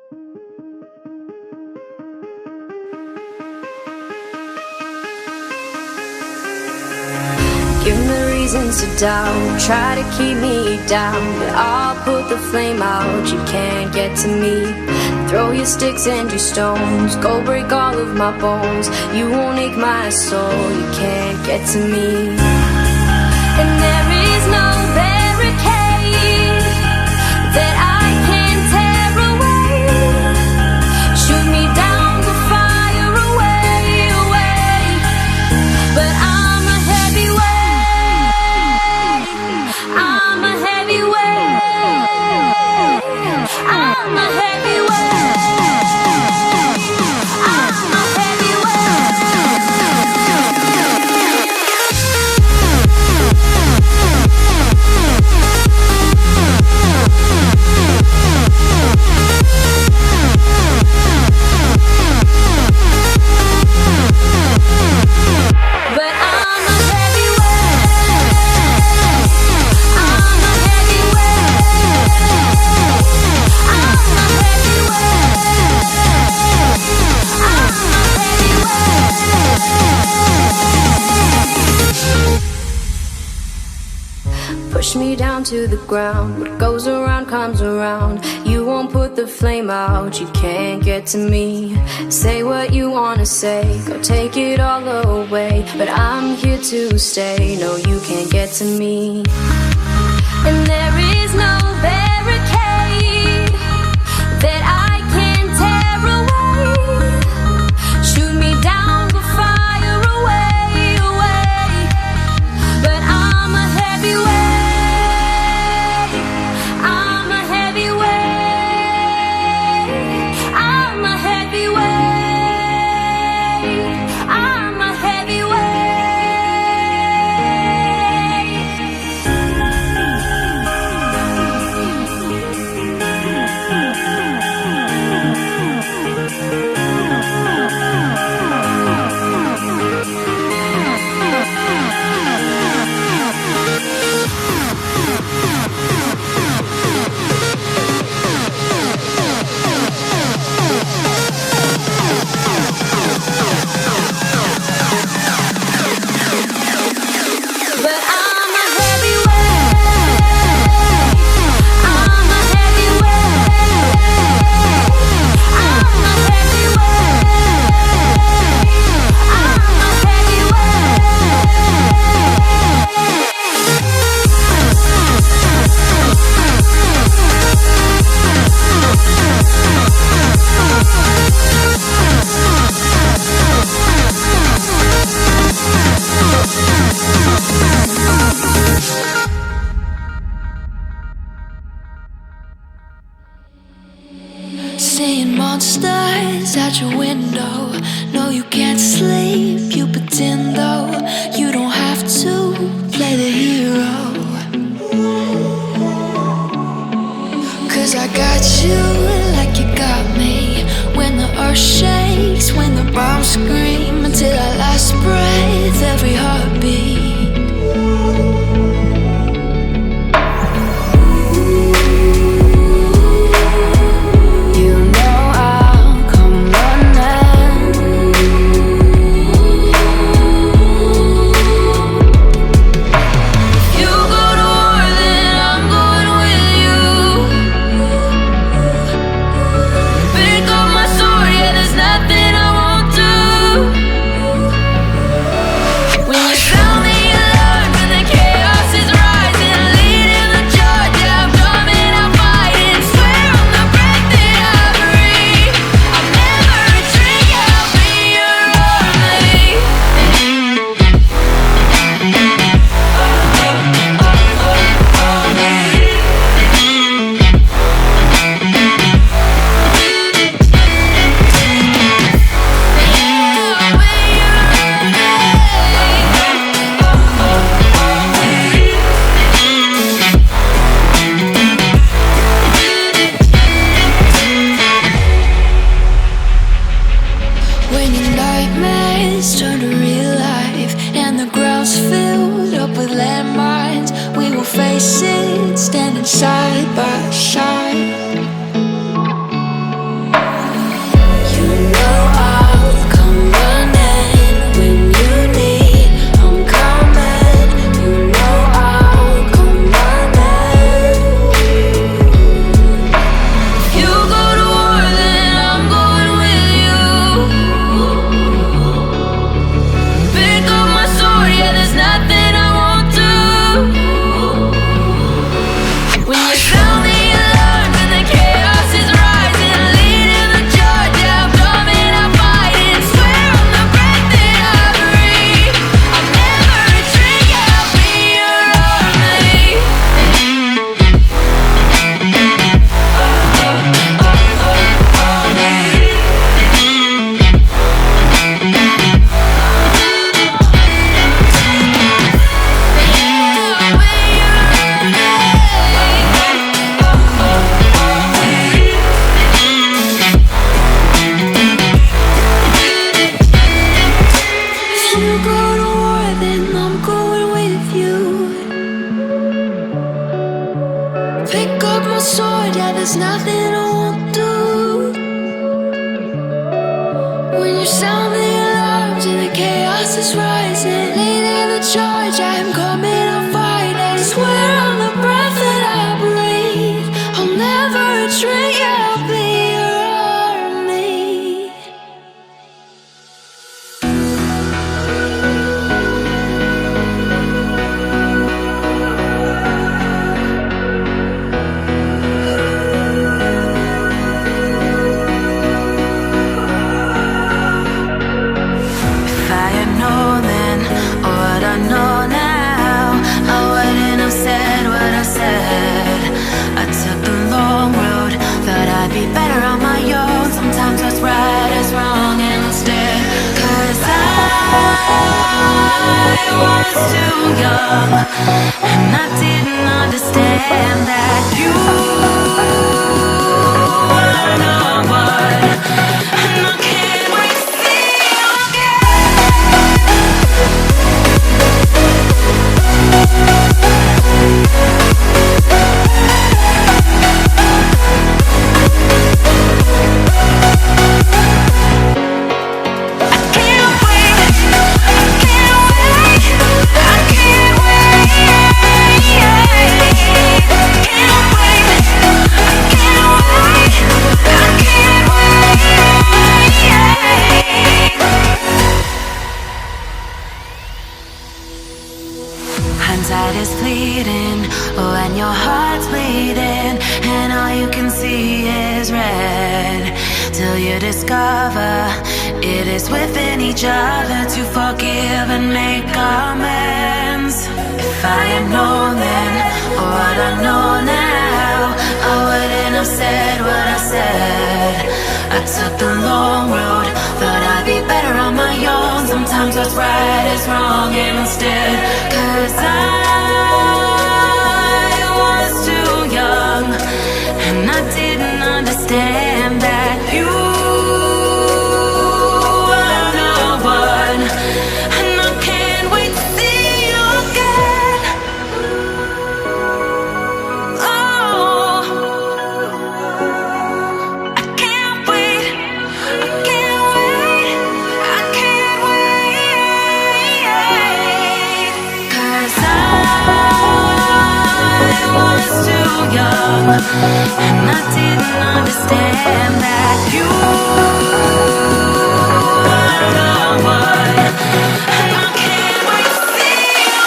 Give me reasons to doubt, try to keep me down, but I'll put the flame out, you can't get to me. Throw your sticks and your stones, go break all of my bones. You won't ache my soul, you can't get to me. And there is no barricade that I can tear away. Shoot me down the fire away, away. But I'm a heavyweight, I'm a heavyweight, I'm a heavyweight, I'm a heavyweight. But I'm a heavyweight, I'm a heavyweight, I'm a heavyweight, I'm a heavyweight. Push me down to the ground, what goes around comes around. You won't put the flame out, you can't get to me. Say what you wanna say, go take it all away, but I'm here to stay, no you can't get to me. And there is no barricade that I can tear away. Shoot me down the fire away, away. But I'm a heavyweight, I'm a heavyweight, I'm a heavyweight, I'm a heavyweight. But I'm a heavyweight, I'm a heavyweight, I'm a heavyweight, I'm a Seeing monsters out your window. No, you can't sleep, you pretend though. You don't have to play the hero. Cause I got you like you got me. When the earth shakes, when the bombs scream, until our last breath, every heartbeat. Pick up my sword, yeah, there's nothing I won't do. was too young, and I didn't understand that you were the one, and I can't wait to see you again. Hindsight is fleeting when your heart's bleeding and all you can see is red, till you discover it is within each other to forgive and make amends. If I had known then what I know now, I wouldn't have said what I said. I took the long road, thought I'd be better on my own. Sometimes what's right is wrong instead, 'cause I was too young, and I didn't understand that you were the one, and I can't wait to see you again. Oh, I can't wait, I can't wait, I can't wait, 'cause I was too young, and I didn't understand that you were the one, and I can't wait to see you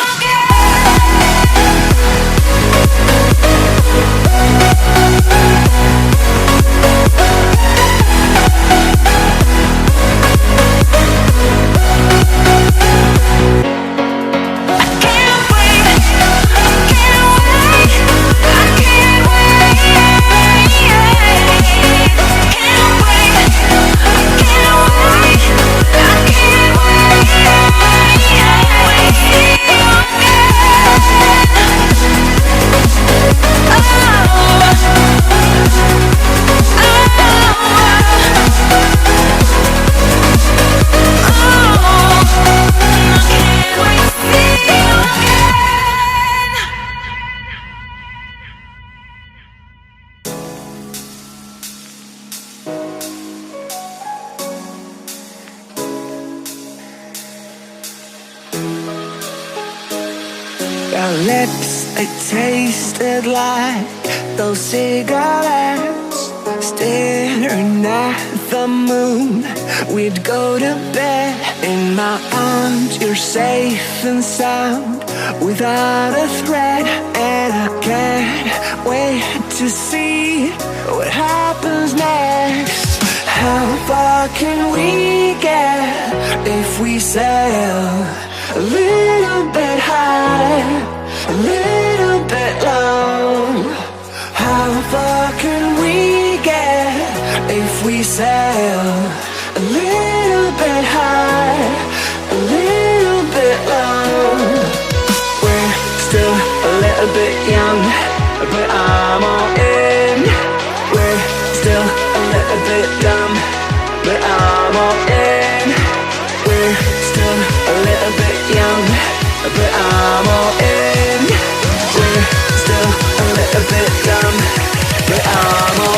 Your lips, they tasted like those cigarettes. Staring at the moon, we'd go to bed. In my arms, you're safe and sound, without a threat. And I can't wait to see what happens next. How far can we get if we sail a little bit high, a little bit low? How far can we get if we sail a little bit high, a little bit low? We're still a little bit young, but I'm all in. We're still a little bit dumb, but I'm all in. We're still a little bit young, but I'm all in. We're still a little bit dumb, but I'm all in.